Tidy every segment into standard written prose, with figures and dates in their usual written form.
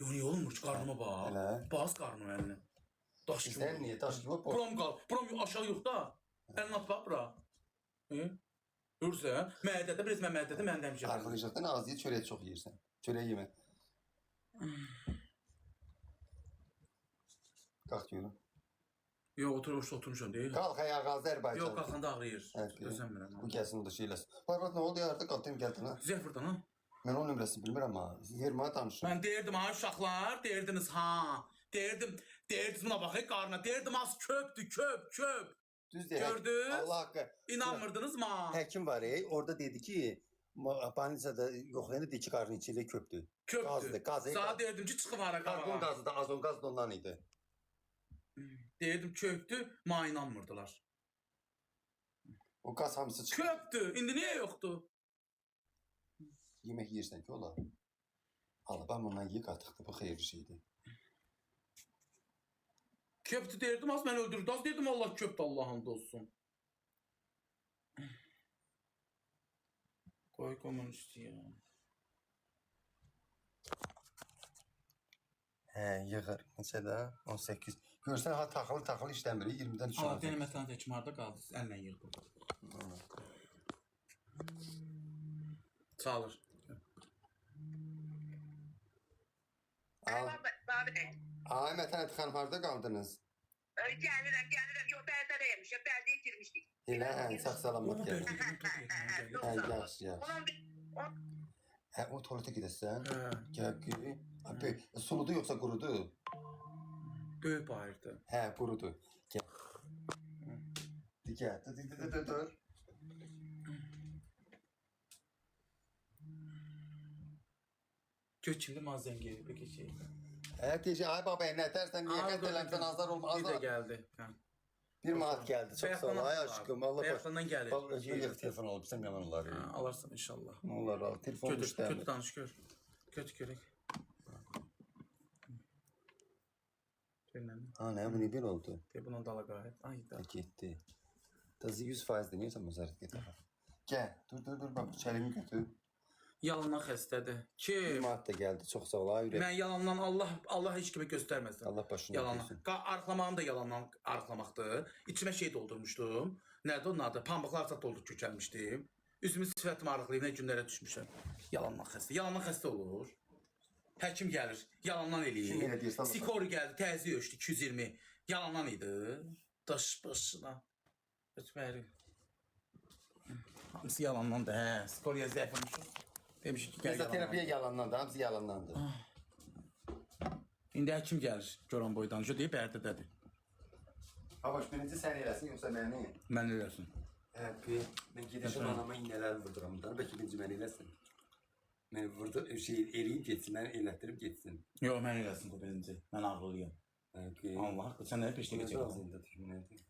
Yo niye olmuş karnıma bak. Hele. Bas karnıma eline. Daş gibi. Sen niye taş gibi bak. Buram kal. Buram aşağı yok da. Elini at bak bura. Görürsən? Mədədə, biraz mən mədədə mən demişəm. Arkadaşlardan az ye, çöreği çok yersen. Çöreği yeme. Kalk diyorum. Yox, oturmuşam deyil. Kalk ayağa Azerbaycan. Yox, qalxanda ağrıyır. Evet. Gözləmirəm. Bu gelsin o da şeyler. Var ne oldu ya artık kalktım geldin ha. Zəfirdən ha? Ben onun nömrəsini bilmirəm ama. Yerime tanışım. Mən deyirdim ha uşaqlar, deyirdiniz ha. Deyirdiniz buna baxın qarnına. Deyirdim az köpdür, köp. Düz değil. Gördünüz? Allah hakkı. İnanmırdınız mı? Həkim var orada dedi ki Banisa'da yoxlayan dedi ki qarnın içində köpdü. Köpdür. Gazı. Sana deyirdim ki çıxıb hara Karbon qabağa. gazı da azon gaz da ondan idi. Deyirdim köpdür, ma inanmırdılar. O gaz hamısı çıxdı. Köpdür, indi niyə yoxdur? Yemək yeyirsən ki ola. Allah ben bundan yiyik artıqdır, bu xeyirli şeydir. Köpdür deyirdim, az mən öldürdü. Az deyirdim Allah köpdür, Allah'ın olsun. Qoy komünist ya. Yığır. Neçədə? 18. Görsən ha taxılı işləmir. 20-dən Aa, düşür. benim məsələn tekim harda qaldı? Əllə yığdı. Çalır. Ay Mətənət xanım harda qaldınız? Gəlirəm. Yox, bərdədəyəmişəm. Bərdiyə girmişdik. Elə, sağ salamat gəlin. Yoxsa. Yaxşı. O tuvalete gidesən. Hə. Gəl ki. Suludu yoxsa qurudu? Böyük bayırdı. Hə, qurudu. Gəl. Gəl. Dur. Göçündə mazən geri bir şey. Deyəcək, ay baba, nətərsən, niyə qətələmsən, azar olma, Bir də azar. gəldi. Hə. Bir manat gəldi, çox sağ ol, ay aşkım, Allah baş. Bayaqdan gəlir. Bak, özünə yığ telefon alıb, sən yalan olar. Hə, alarsan inşallah. Ne olar, al, telefon Kötü işləmir. danış gör. Kötü görək. Dinləmə. Ha, ne, bu ne bir oldu? De buna dala qayıt. Ay da. Gitti. Tazı 100% niyə sən məzarət getir? Gəl, dur, bak, çəlimi götür. Yalandan xəstədir. Bir Kim? manat da gəldi, çox sağ ol, ay ürək. Mən yalandan Allah heç kimi göstərməsin. Allah başını Yalandan. götürsün. Arxlamağım da yalandan arxlamaqdır. İçimə şey doldurmuşdum. Nədir onun adı? Pambıqlar zat doldurup kökəlmişdim. Üzümü sifətimi arıqlayıb nə günlərə düşmüşəm. Yalandan xəstə. Yalandan xəstə olur. Həkim gəlir, yalandan Kim elə eləyir. deyirsən, Sikori gəldi, təzyiq ölçdü 220. Yalandan idi. Daş başına. Ötməri. Hamısı yalandandır. Hə, Sikoriya zəifləmişəm. Demiş ki, gəl Bizdə terapiya yalandan. yalandandır, hamısı yalandandır. İndi həkim gəlir, görən boydan. Jo deyib bərdədədir. Babaş, birinci sən eləsin, yoxsa məni? Mən eləsin. Həppi, mən gedişim anama iynələr vurduram. Bəlkə birinci məni eləsin. Məni vurdu, eləyib getsin, məni elətdirib getsin. Yox, mən eləsin bu birinci. Mən ağrılıyam. Həppi. Allah haqqı, sən nə peşdə geçəcəksən? Ağzında düşünmədi.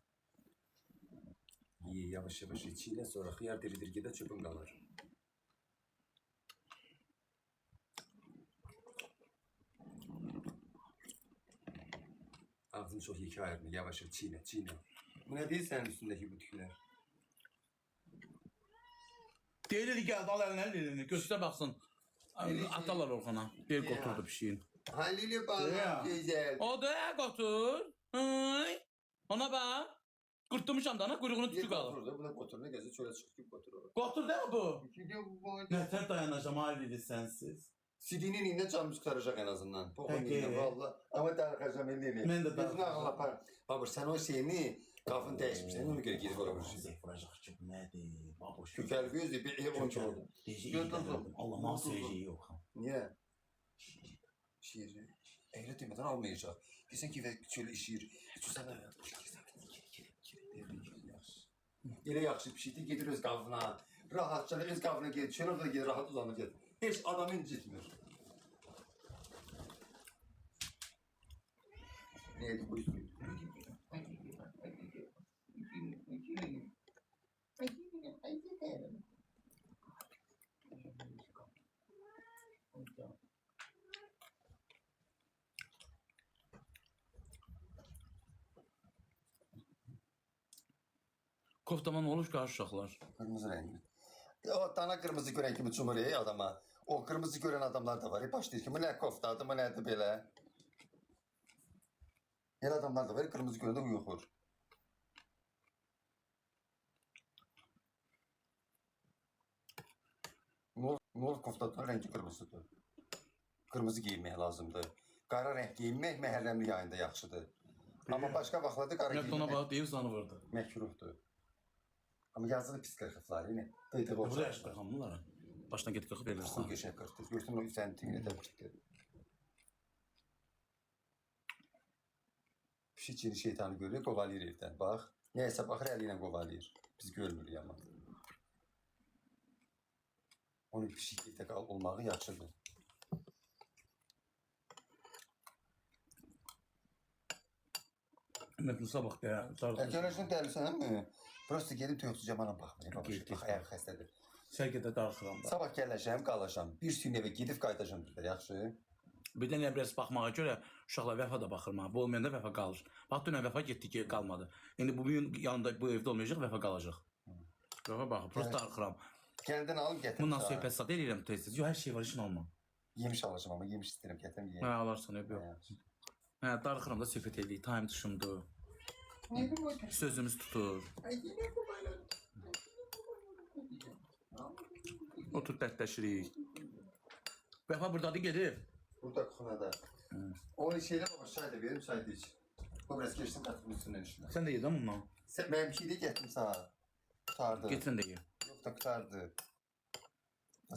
Ye, yavaş içiyle, sonra xiyar diridir gedə çöpün qalar. Ağzını çok iki ayırma, yavaş çiğne. Bu ne değil senin üstündeki bu tükler? Deyir gəldi, al əlinə elini, göstər baxsın. Atalar Orxana, bir qoturdu pişiyin. Halili bana güzel. O da qotur. Ay. Ona bax. Qurtmuşam da ana, quyruğunu tükü qalır. Bu da kotur, ne gözü çöle çıkıp gibi kotur olur. Qotur da bu. Gidiyor bu boyda. Nətər dayanacam ailəli sənsiz? Sidinin iğne canımız kurtaracak en azından. Pokun Peki. iğne valla. Ama darıkacağım elini. Ben de Gözünü ağla par. Babur sen o şeyini kafın değişmişsin. Ona göre gidip olabilirsin. Zəif vuracaq ki, bu nədir? Baboş. Kökel gözü bir ev onca oldu. Allah nasıl yiyeceği yok. Niye? Şiir. Eyle demeden almayacak. Desen ki ve şöyle şiir. Susana. Elə yaxşı bir şeydir, gedir öz qavına. Rahatça öz qavına gedir. Şöyle orada gedir, rahat uzanır gedir. Heç adamı incitmir. Neydi bu ismi? Koftama nə olur qarşı uşaqlar? Kırmızı renkli. O dana kırmızı gören kimi çumur adama. O kırmızı gören adamlar da var. Başlayır ki bu ne koftadı, bu nedir belə. Elə adamlar da var. Kırmızı görəndə uyuxur. Nol koftadan rengi kırmızıdır. Kırmızı giyinmək lazımdır. Qara renk giyinmək məhərrəmlik ayında yaxşıdır. Amma başqa vaxtlarda qara Mən ona giyinmək bax deyib zanı vurdu. məkruhdur. Amma yazılı pis qırxıflar, yəni. Dıydığı Burada olacaq. yaşlı xanımlara. Başdan get qırxıb Xul verirsən. qəşəng qırxdı. Görsün o sənin tiyinə təbikdir. Pişik yeni şeytanı görür, qovalayır evdən. Bax, nəyəsə baxır, əli ilə qovalayır. Biz görmürük amma. Onun pişik evdə olmağı yaxşıdır. Mətnusa bax deyə. Əkələşdən dəlisən mi? Prosta gedib toyuqçu camana baxmayın. Bax, ayaq xəstədir. Sərgədə darıxıram da. Sabah gələcəm, qalacam. Bir gün evə gedib qayıdacam burada, yaxşı? Bir də nə biraz baxmağa görə uşaqlar Vəfa da baxır mənə. Bu olmayanda Vəfa qalır. Bax dünən Vəfa getdi ki, qalmadı. İndi bu gün yanında bu evdə olmayacaq, Vəfa qalacaq. Vəfa baxır, prosta darıxıram. Gəldin alım gətir. Bundan söhbət sad eləyirəm tez-tez. Yox, hər şey var, işin alma. Yemiş alacam amma yemiş istəyirəm, gətirim Hə, yeyim. alarsan, yox. Hə, darıxıram da söhbət eləyik. Time dışımdır. Sözümüz tutur. Otur dərdləşirik. Vəfa buradadır, gedir. Burada kuxunada. Onun şeylə baba çay da verim, çay da iç. Bu biraz geçsin qatımın üstündən işinə. Sən də yedin bundan. Sən mənim şeyi də gətirim sana. Qutardı. Getirən də ye. Yox da qutardı.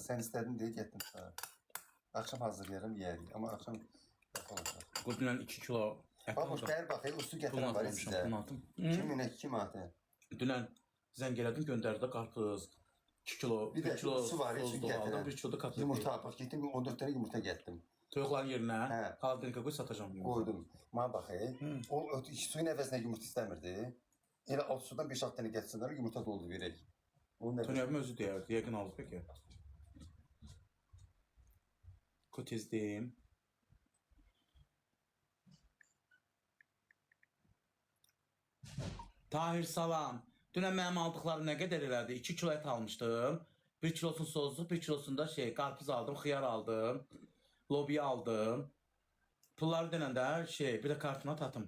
Sən istədin deyə gətirim sana. Akşam hazırlayarım, yeyərik. Amma akşam yox olacaq. Bu dünən 2 kilo ət Bax, aldım. bəri bax, ustu Pulunu gətirəm var ya atmamışam, sizə. pulunu atım. 2002 manatı. Dünən zəng elədim, göndərdi qarpız. 2 kilo, Bir 1 də kilo su var, soz üçün da aldım, gətirəm. 1 kilo da katlet. Yumurta bax, getdim 14 dənə yumurta gətirdim. Toyuqların yerinə Hə. xaladenika qoy satacağam. Qoydum. Mənə bax, o suyun əvəzinə yumurta istəmirdi. Elə alt sudan 5-6 dənə gətirsinlər, yumurta doldu verək. Onun nə Tonyabım özü deyərdi, yəqin aldı peki. Kotezdeyim. Tahir salam. Dünən mənim aldıqlarım nə qədər elədi? 2 kilo ət almışdım. 1 kilosunu sozluq, 1 kilosunda qarpız aldım, xiyar aldım. Lobiya aldım. Pulları dönəndə bir də kartına tatım.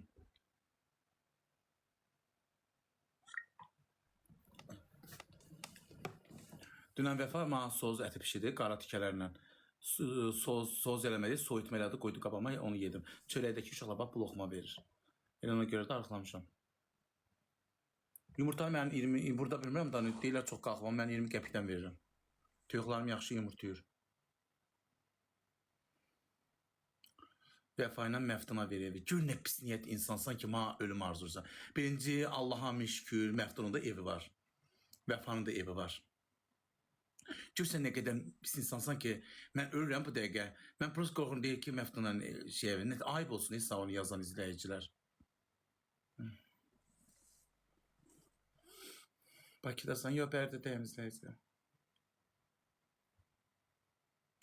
Dünən Vəfa mənə soz əti pişirdi, qara tikələrlə. Soz eləməli, soyutma elədi, qoydu qabama, onu yedim. Çörəkdəki uşaqlar bax, bu loxma verir. Elə ona görə də arıqlamışam. Yumurtanı mən 20, burada bilmirəm da, deyirlər çox qalxmam, mən 20 qəpikdən verirəm. Toyuqlarım yaxşı yumurtuyur. Vəfa ilə Məftuna verir. Gör nə pis niyyət insansan ki, mənə ölüm arzursan. Birinci, Allaha şükür, Məftunun da evi var. Vəfanın da evi var. Görsən nə qədər pis insansan ki, mən ölürəm bu dəqiqə. Mən prost qorxum deyir ki, Məftunun evi. Ayıb olsun, insan onu yazan izləyicilər. Bakıdasan, yox, Bərdədəyəm izləyicilər.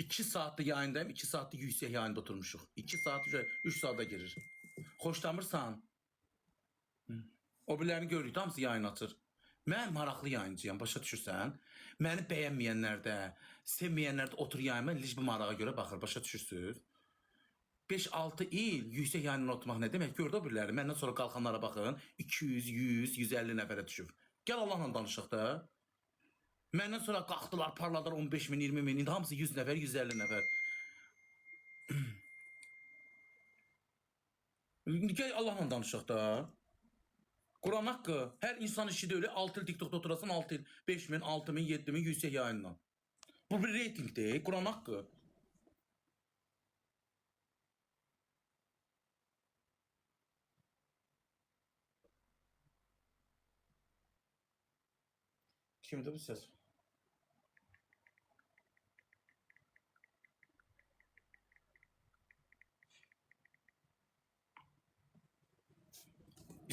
2 saatlı yayındayım, 2 saatlı yüksək yayında oturmuşuq. 2 saat, 3 saata girir. Xoşlamırsan? O birilərini görürük, hamısı yayın açır. Mən maraqlı yayıncıyam, başa düşürsən? Məni bəyənməyənlər də, sevməyənlər də otur yayıma, lic bir marağa görə baxır, başa düşürsünüz? 5-6 il yüksək yayından oturmaq nə demək? Gördü o biriləri, məndən sonra qalxanlara baxın, 200, 100, 150 nəfərə düşüb. Gəl Allahla danışıq da. Məndən sonra qalxdılar, parladılar 15 min, 20 min, indi hamısı 100 nəfər, 150 nəfər. Gəl Allahla danışıq da. Quran haqqı, hər insan işi də öyle 6 il TikTok'da oturasın, 6 il, 5 min, 6 min, 7 min, yüksək yayından. Bu bir reyting değil, Quran haqqı. Kimdir bu ses?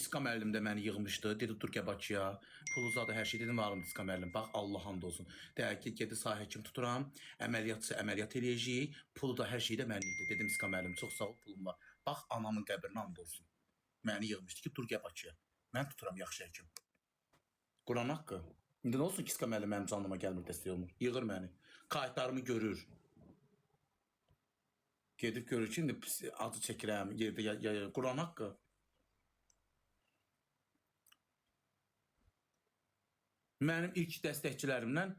İska müəllim də məni yığmışdı, dedi Türkiyə Bakıya, pul uzadı, hər şey dedim, varım İska müəllim, bax Allah hamd olsun. Deyək ki, gedi sahə kim tuturam, əməliyyatçı əməliyyat eləyəcək, pulu da hər şey də mən idi. Dedim İska müəllim, çox sağ ol, pulum var. Bax anamın qəbrinə hamd olsun. Məni yığmışdı ki, Türkiyə Bakıya. Mən tuturam yaxşı həkim. Quran haqqı. İndi nə olsun ki, İska müəllim mənim canıma gəlmir, dəstək olmur. Yığır məni. Kayıtlarımı görür. Gedib görür ki, indi pis acı çəkirəm, yerdə Quran haqqı. Mənim ilk dəstəkçilərimdən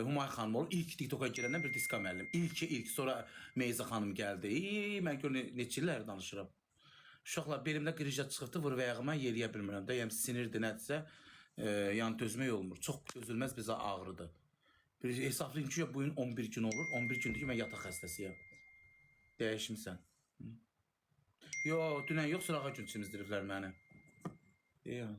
Humay xanım olub. İlk TikToka girəndən bir Diska müəllim. İlk. Sonra Meyza xanım gəldi. Mən gör neçə illər danışıram. Uşaqlar, belimdə qrija çıxıbdı, vur və ayağıma yeriyə bilmirəm də. Yəni sinirdir, nədirsə, yəni dözmək olmur. Çox dözülməz bizə ağrıdır. Bir hesablayın ki, bugün 11 gün olur. 11 gündür ki, mən yataq xəstəsiyəm. Dəyişmişsən. Yo, dünən yox, sırağa gün çimizdiriblər məni. Deyəm.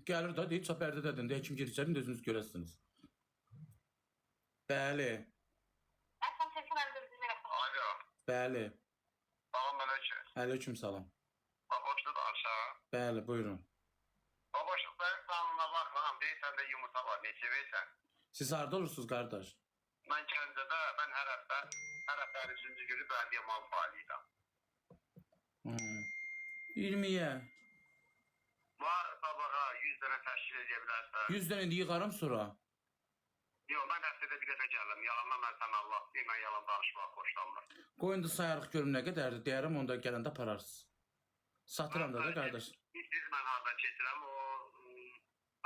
Gəlir da, deyir, çapərdədədir. Deyir, kim girəcərin, özünüz görəsiniz. Bəli. Alo. Bəli. Salam aleyküm. Aleyküm salam. Baboşlu da aşağı. Bəli, buyurun. Baboşlu ben sanına bakıram. Deyirsən de yumurta var. Neçə versən? Siz harda olursunuz, qardaş? Ben Gəncədə, ben hər həftə 3-cü günü bəldiyə mal faaliyəm. 20'ye. Var sabaha 100 dənə təşkil edə bilərsən. 100 dənə indi yığarım sonra. Yox, mən həftədə bir dəfə gəlirəm. Yalandan mən sən Allah deyim, mən yalan danışmaq xoşlanmır. Qoyun da sayarıq görüm nə qədərdir. Deyərəm, onda gələndə apararsınız. Satıram da qardaş. Siz mən hardan keçirəm, o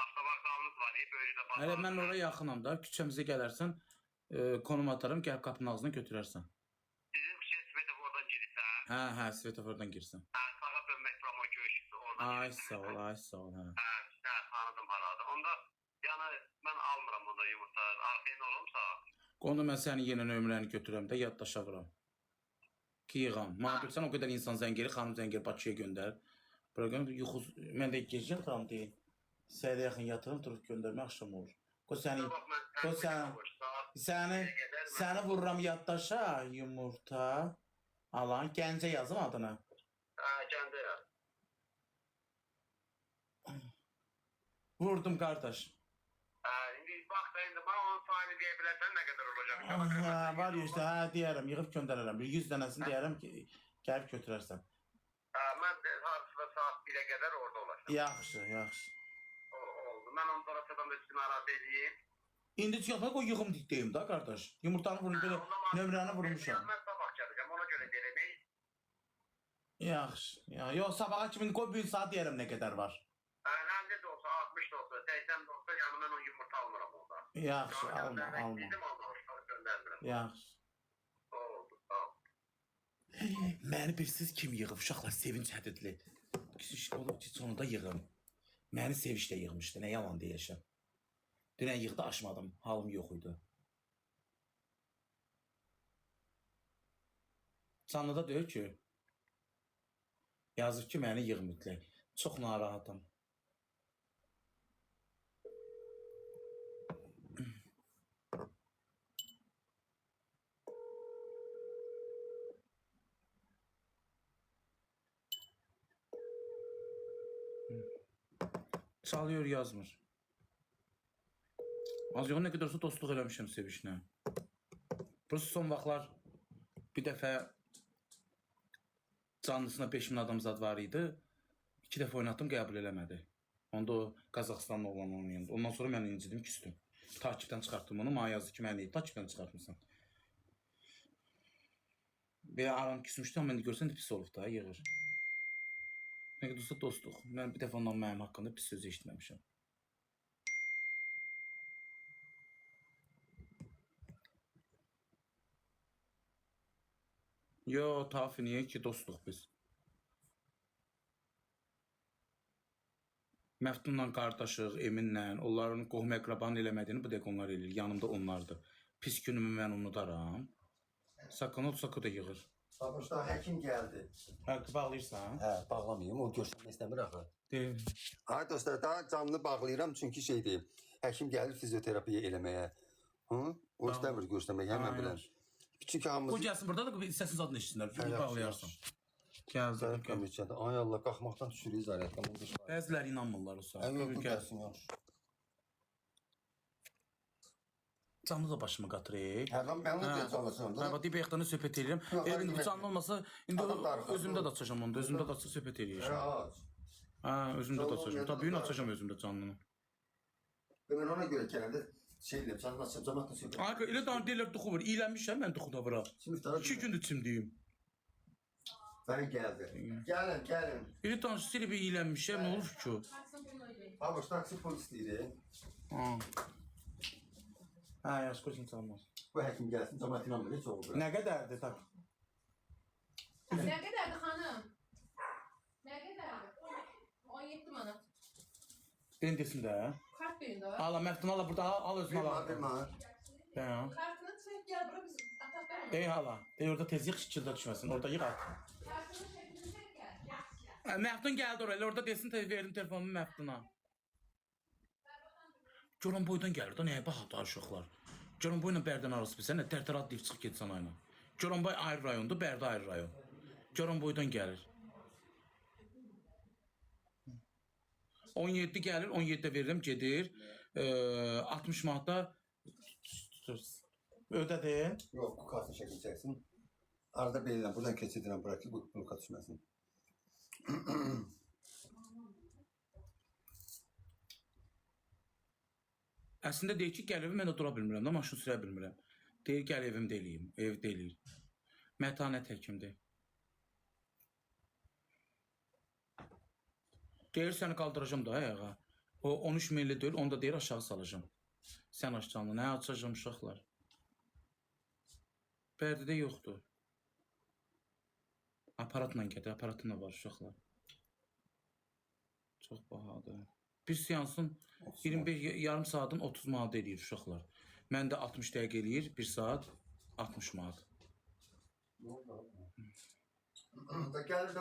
avtovağzalınız var, böyrüdə bazar. Hələ mən oraya yaxınam da. Küçəmizə gələrsən, konum atarım, gəl qapının ağzına götürərsən. Sizin küçə Svetofordan girirsən. Hə, Svetofordan girsən. Sağa dönmək promo görüşüsü oradan Ay girirsən. sağ ol, ay sağ ol. Tanıdım haradı. Onda yani ben almıram onda yumurta. Arxayın olumsa. Onda mən sənin yenə nömrəni götürürəm də, yaddaşa vuram. Ki yığam. Mənə bilsən o qədər insan zəngeli, xanım zəngeli Bakıya göndər. Proqram yuxu, mən də gecən tam deyil. Səhərə yaxın yatırım, durub göndərmə axşam olur. Səni vururam yaddaşa, yumurta alan, Gəncə yazım adına. Gəncə yaz. Vurdum qardaş. İndi bax da indi bana onun faili deyə bilərsən nə qədər olacaq? Var ya işte, deyərəm, yığıb göndərərəm. Bir 100 dənəsini deyərəm ki, gəlib götürərsən. Mən də harcıda saat 1'ə qədər orada olacaq. Yaxşı. Oldu. Mən onu sonradan da sizin arada edeyim. İndi çıxma qoy yığım deyim da qardaş. Yumurtanı vurup belə nömrəni vurmuşam. Mən sabah gələcəm, ona görə deyirəm. Yaxşı. Yox, sabaha kimin qoy bir saat deyərəm nə qədər var. Nəndə də olsa, 60 da olsa, 80 də olsa, yəni mən o yumurta almıram orada. Yaxşı, alma. Yaxşı. Oldu, sağ ol. Məni bilsiz kim yığıb, uşaqlar sevinç hədidli. Olur ki, sonunda yığım. Məni sevinçlə yığmışdı, nə yalan deyəşəm. Dünən yığdı, aşmadım, halım yox idi. Canlıda deyir ki, yazıb ki, məni yığ mütləq. Çox narahatım. Çalıyor, yazmır. Az yox, nə qədər olsa dostluq eləmişəm sevişinə. Burası son vaxtlar bir dəfə canlısına 5000 adam zad var idi. 2 dəfə oynatdım, qəbul eləmədi. Onda o Qazaxıstanlı olan onun yanında. Ondan sonra mən incidim, küstüm. Takipdən çıxartdım onu. Mənə yazdı ki, məni takipdən çıxartmışsan. Belə aram küsmüşdü, amma indi görsən də pis olub da, yığır. Nə qədər olsa dostluq. Mən bir dəfə ondan mənim haqqında pis söz eşitməmişəm. Yo, tafi niyə ki, dostluq biz. Məftunla qardaşıq, Eminlə, onların qohum əqrabanın eləmədiyini bu dəqiq onlar eləyir. Yanımda onlardır. Pis günümü mən unudaram. Sakın da yığır. Baboşda həkim gəldi. Bağlayırsan? Hə, bağlamayayım, o göstərmək istəmir axı. Deyil. Ay dostlar, daha canlı bağlayıram çünki şeydir. Həkim gəlir fizioterapiya eləməyə. O istəmir göstərmək, həmən bilən. Küçük O hamımız. gəlsin burada da istəsiniz adını eşitsinlər. Hə, Bunu yaxşı, bağlayarsan. yaxşı. Gəl. Zərət komisiyada. Ay Allah, qalxmaqdan düşürük zərətdən. Bəziləri inanmırlar o saat. Ay yok, bu Gəl. gəlsin, yaxşı. Canlı da başıma qatırır. Hər zaman mən onu çalışıram da. Hə, bax, deyib yaxdan söhbət edirəm. Yox, Ev indi demək- bu canlı olmasa, indi Adam darıxar, özümdə də doğru. açacağam onu, özümdə də açıb söhbət eləyəcəm. Aç. Hə, özümdə də Canlı açacağım. olmayan Tabii gün adam açacağım özümdə canlını. Ben ona göre gələndə şey deyirəm, canını açacağım, cəmatla söhbət. Ay, elə də deyirlər duxu var. İylənmişəm mən duxuda vura. Şimdi iftara 2 gündür çimdiyim. Ben geldi. Gelin, gelin. Elə danış silib iylənmişəm, nə olur ki? Abi, taksi polis deyir. Ha. Hə, yaş qoçun çalmaz. Bu həkim gəlsin, cəmat inanmır, heç oldu. Nə qədərdir tak? Ne kadardı hanım? Ne kadardı? 17 manat. Den desin də. Kart birinde var. Ala Məftun ala burada al özünə Bir al. var, bir var. Hə. Kartını çek gel bura biz atak verme. Ey hala. Ey orada tez yığ şəkildə düşməsin. Orada yığ at. Kartını çekini çek gel. Məftun gəldi oraya. Orada desin verdim telefonumu Məftuna. Görən boydan gəlir də nəyə baxdı uşaqlar. Görən boyla Bərdən arası bilsən, nə tərtərat deyib çıxıb getsən ayına. Görən boy ayrı rayondur, Bərdə ayrı rayon. Görən boydan gəlir. 17 gəlir, 17-də verirəm, gedir. 60 manatda ödədin. Yox, bu kartını çəkəcəksin. Arada belirlən, buradan keçidirəm, bırak ki, bu bloka düşməsin. Əslində deyir ki, gəl evim, mən də dura bilmirəm də, maşın sürə bilmirəm. Deyir, gəl evim deyiliyim, ev deyil. Mətanət həkimdir. Deyir, səni qaldıracam da ayağa. O 13 milli deyil, onu da deyir, aşağı salacam. Sən aç canlı, nə açacam uşaqlar? Bərdidə yoxdur. Aparatla gedir, aparatla var uşaqlar. Çox bahadır. Bir seansın 25 yarım saatın 30 manat eləyir uşaqlar. Məndə 60 dəqiqə eləyir, 1 saat 60 manat. Gəlir